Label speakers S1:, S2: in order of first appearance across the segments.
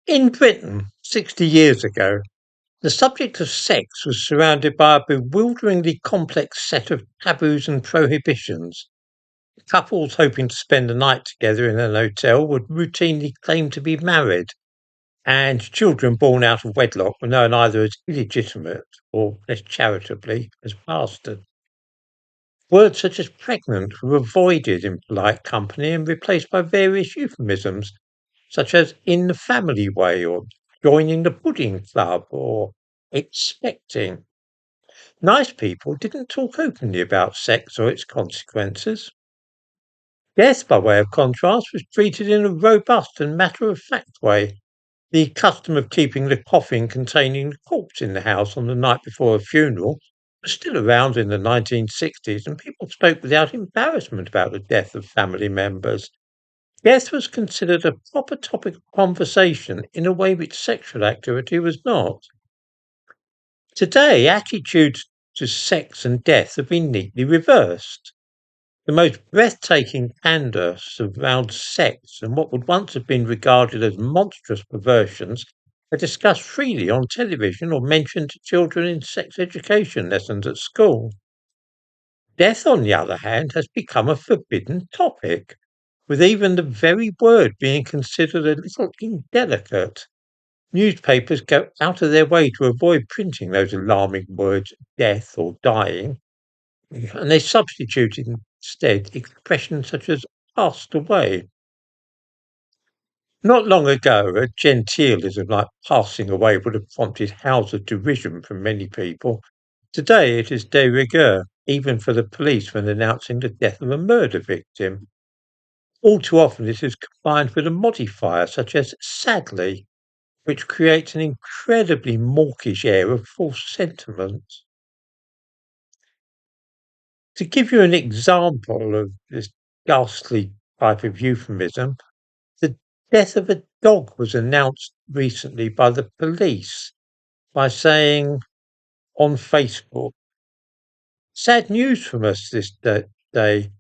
S1: In Britain, 60 years ago, the subject of sex was surrounded by a bewilderingly complex set of taboos and prohibitions. Couples hoping to spend the night together in an hotel would routinely claim to be married, and children born out of wedlock were known either as illegitimate or, less charitably, as bastard. Words such as pregnant were avoided in polite company and replaced by various euphemisms, such as in the family way or joining the pudding club or expecting. Nice people didn't talk openly about sex or its consequences. Death, by way of contrast, was treated in a robust and matter-of-fact way. The custom of keeping the coffin containing the corpse in the house on the night before a funeral was still around in the 1960s, and people spoke without embarrassment about the death of family members. Death was considered a proper topic of conversation in a way which sexual activity was not. Today, attitudes to sex and death have been neatly reversed. The most breathtaking candour surrounds sex, and what would once have been regarded as monstrous perversions are discussed freely on television or mentioned to children in sex education lessons at school. Death, on the other hand, has become a forbidden topic, with even the very word being considered a little indelicate. Newspapers go out of their way to avoid printing those alarming words, death or dying, and they substitute instead expressions such as passed away. Not long ago, a genteelism like passing away would have prompted howls of derision from many people. Today, it is de rigueur, even for the police when announcing the death of a murder victim. All too often, it is combined with a modifier such as sadly, which creates an incredibly mawkish air of false sentiment. To give you an example of this ghastly type of euphemism, the death of a dog was announced recently by the police by saying on Facebook, sad news from us this day.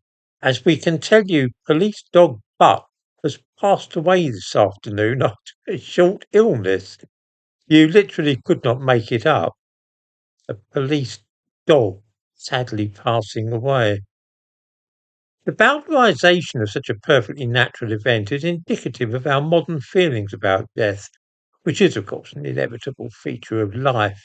S1: As we can tell you, police dog Buck has passed away this afternoon after a short illness. You literally could not make it up. A police dog sadly passing away. The vulgarisation of such a perfectly natural event is indicative of our modern feelings about death, which is, of course, an inevitable feature of life.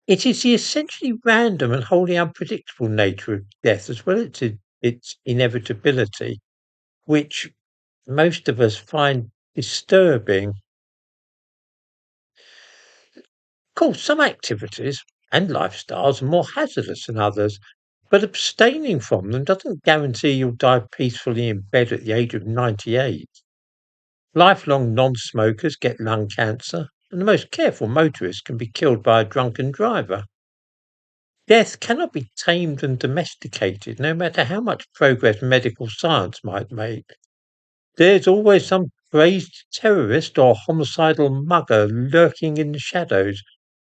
S1: It is the essentially random and wholly unpredictable nature of death, as well as its inevitability, which most of us find disturbing. Of course, some activities and lifestyles are more hazardous than others, but abstaining from them doesn't guarantee you'll die peacefully in bed at the age of 98. Lifelong non-smokers get lung cancer, and the most careful motorists can be killed by a drunken driver. Death cannot be tamed and domesticated, no matter how much progress medical science might make. There's always some crazed terrorist or homicidal mugger lurking in the shadows,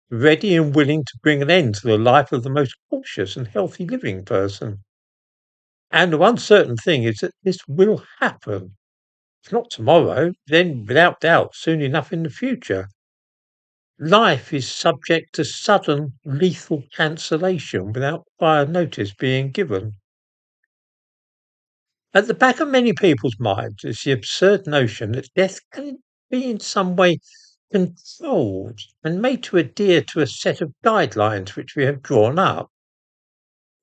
S1: ready and willing to bring an end to the life of the most cautious and healthy living person. And the one certain thing is that this will happen. If not tomorrow, then without doubt soon enough in the future. Life is subject to sudden, lethal cancellation without prior notice being given. At the back of many people's minds is the absurd notion that death can be in some way controlled and made to adhere to a set of guidelines which we have drawn up.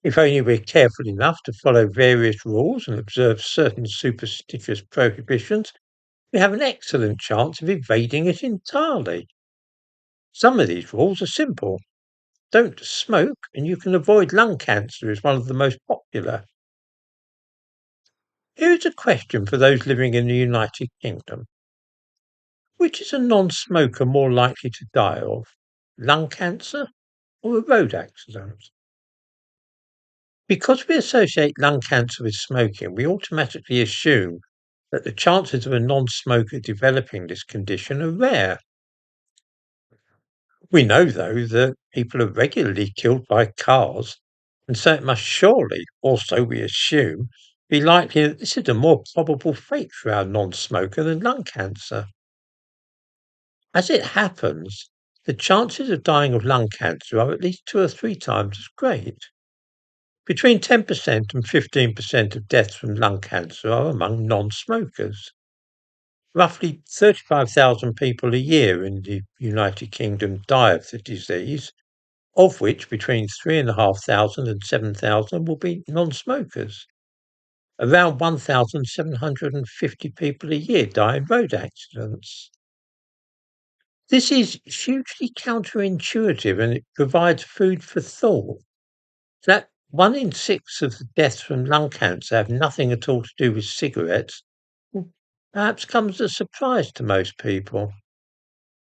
S1: If only we're careful enough to follow various rules and observe certain superstitious prohibitions, we have an excellent chance of evading it entirely. Some of these rules are simple. Don't smoke, and you can avoid lung cancer is one of the most popular. Here is a question for those living in the United Kingdom. Which is a non-smoker more likely to die of? Lung cancer or a road accident? Because we associate lung cancer with smoking, we automatically assume that the chances of a non-smoker developing this condition are rare. We know, though, that people are regularly killed by cars, and so it must surely, or so we assume, be likely that this is a more probable fate for our non-smoker than lung cancer. As it happens, the chances of dying of lung cancer are at least 2 or 3 times as great. Between 10% and 15% of deaths from lung cancer are among non-smokers. Roughly 35,000 people a year in the United Kingdom die of the disease, of which between 3,500 and 7,000 will be non-smokers. Around 1,750 people a year die in road accidents. This is hugely counterintuitive and it provides food for thought. That 1 in 6 of the deaths from lung cancer have nothing at all to do with cigarettes perhaps comes as a surprise to most people.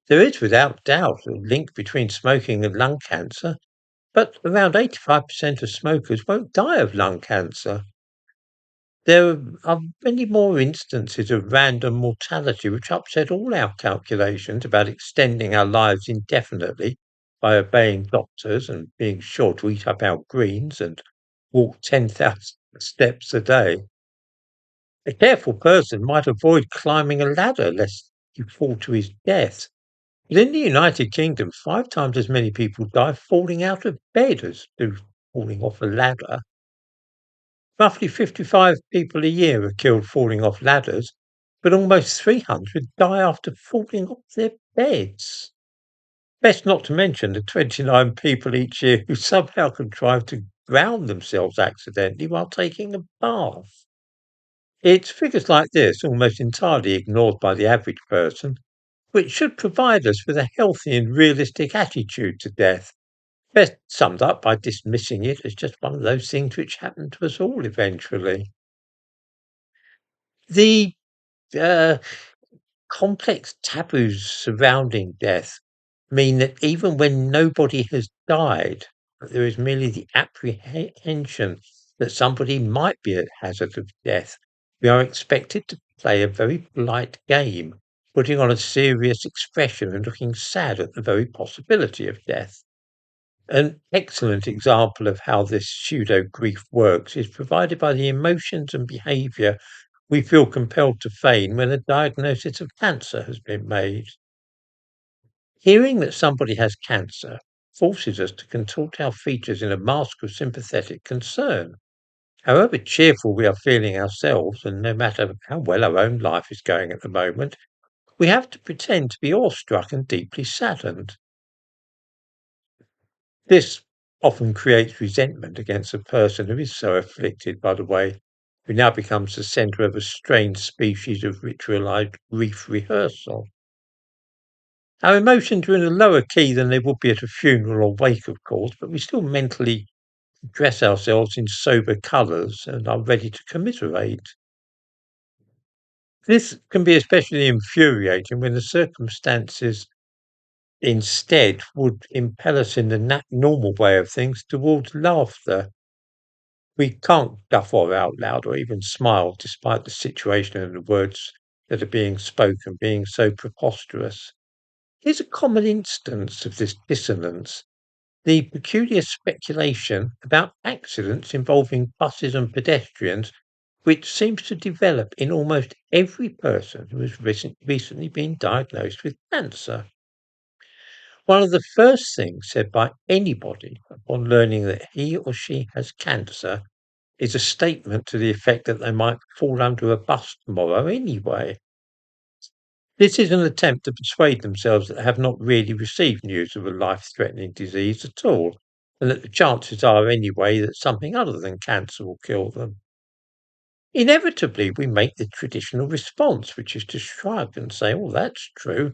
S1: There is without doubt a link between smoking and lung cancer, but around 85% of smokers won't die of lung cancer. There are many more instances of random mortality which upset all our calculations about extending our lives indefinitely by obeying doctors and being sure to eat up our greens and walk 10,000 steps a day. A careful person might avoid climbing a ladder lest he fall to his death. But in the United Kingdom, 5 times as many people die falling out of bed as do falling off a ladder. Roughly 55 people a year are killed falling off ladders, but almost 300 die after falling off their beds. Best not to mention the 29 people each year who somehow contrive to drown themselves accidentally while taking a bath. It's figures like this, almost entirely ignored by the average person, which should provide us with a healthy and realistic attitude to death. Best summed up by dismissing it as just one of those things which happen to us all eventually. The uh, complex taboos surrounding death mean that even when nobody has died, there is merely the apprehension that somebody might be at hazard of death. We are expected to play a very polite game, putting on a serious expression and looking sad at the very possibility of death. An excellent example of how this pseudo-grief works is provided by the emotions and behaviour we feel compelled to feign when a diagnosis of cancer has been made. Hearing that somebody has cancer forces us to contort our features in a mask of sympathetic concern. However cheerful we are feeling ourselves, and no matter how well our own life is going at the moment, we have to pretend to be awestruck and deeply saddened. This often creates resentment against the person who is so afflicted by the way, who now becomes the centre of a strange species of ritualised grief rehearsal. Our emotions are in a lower key than they would be at a funeral or wake, of course, but we still mentally dress ourselves in sober colours and are ready to commiserate. This can be especially infuriating when the circumstances instead would impel us in the normal way of things towards laughter. We can't guffaw out loud or even smile despite the situation and the words that are being spoken being so preposterous. Here's a common instance of this dissonance: the peculiar speculation about accidents involving buses and pedestrians, which seems to develop in almost every person who has recently been diagnosed with cancer. One of the first things said by anybody upon learning that he or she has cancer is a statement to the effect that they might fall under a bus tomorrow anyway. This is an attempt to persuade themselves that they have not really received news of a life-threatening disease at all, and that the chances are anyway that something other than cancer will kill them. Inevitably, we make the traditional response, which is to shrug and say, "Oh, that's true,"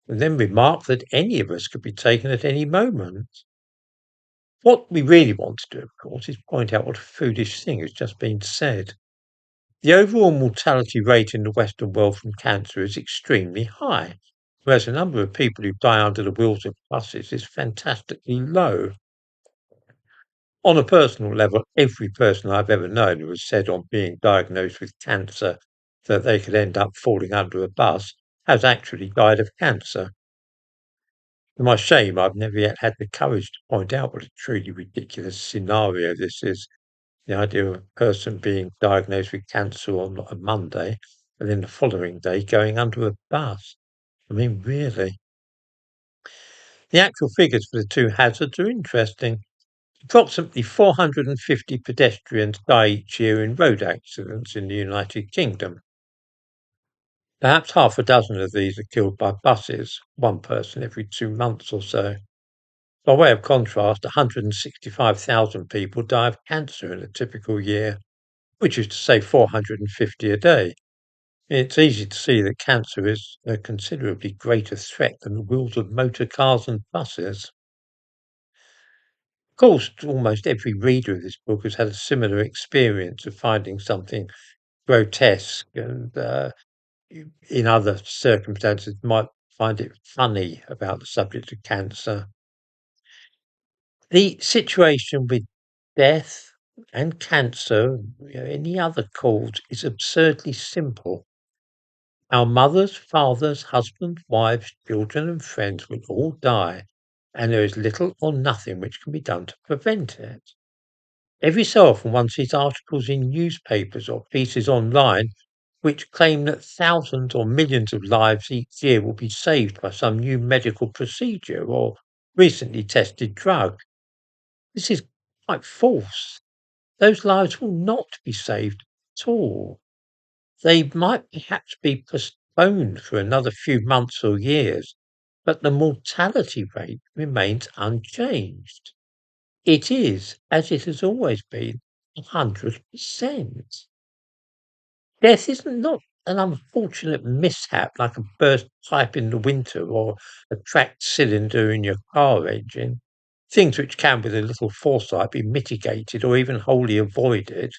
S1: and then remark that any of us could be taken at any moment. What we really want to do, of course, is point out what a foolish thing has just been said. The overall mortality rate in the Western world from cancer is extremely high, whereas the number of people who die under the wheels of buses is fantastically low. On a personal level, every person I've ever known who has said on being diagnosed with cancer that they could end up falling under a bus has actually died of cancer. To my shame, I've never yet had the courage to point out what a truly ridiculous scenario this is. The idea of a person being diagnosed with cancer on a Monday and then the following day going under a bus. I mean, really. The actual figures for the two hazards are interesting. Approximately 450 pedestrians die each year in road accidents in the United Kingdom. Perhaps half a dozen of these are killed by buses, one person every 2 months or so. By way of contrast, 165,000 people die of cancer in a typical year, which is to say 450 a day. It's easy to see that cancer is a considerably greater threat than the wheels of motor cars and buses. Of course, almost every reader of this book has had a similar experience of finding something grotesque and in other circumstances might find it funny about the subject of cancer. The situation with death and cancer, any other cause, is absurdly simple. Our mothers, fathers, husbands, wives, children, and friends will all die, and there is little or nothing which can be done to prevent it. Every so often one sees articles in newspapers or pieces online which claim that thousands or millions of lives each year will be saved by some new medical procedure or recently tested drug. This is quite false. Those lives will not be saved at all. They might perhaps be postponed for another few months or years, but the mortality rate remains unchanged. It is, as it has always been, 100%. Death is not an unfortunate mishap like a burst pipe in the winter or a cracked cylinder in your car engine, things which can, with a little foresight, be mitigated or even wholly avoided.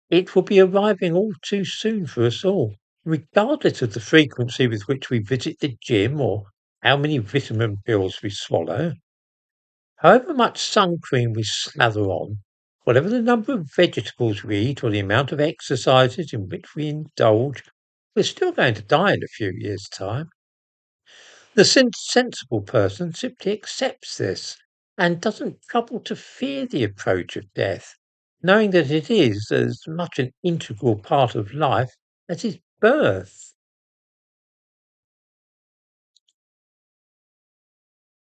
S1: It will be arriving all too soon for us all, regardless of the frequency with which we visit the gym or how many vitamin pills we swallow. However much sun cream we slather on, whatever the number of vegetables we eat or the amount of exercises in which we indulge, we're still going to die in a few years' time. The sensible person simply accepts this and doesn't trouble to fear the approach of death, knowing that it is as much an integral part of life as his birth.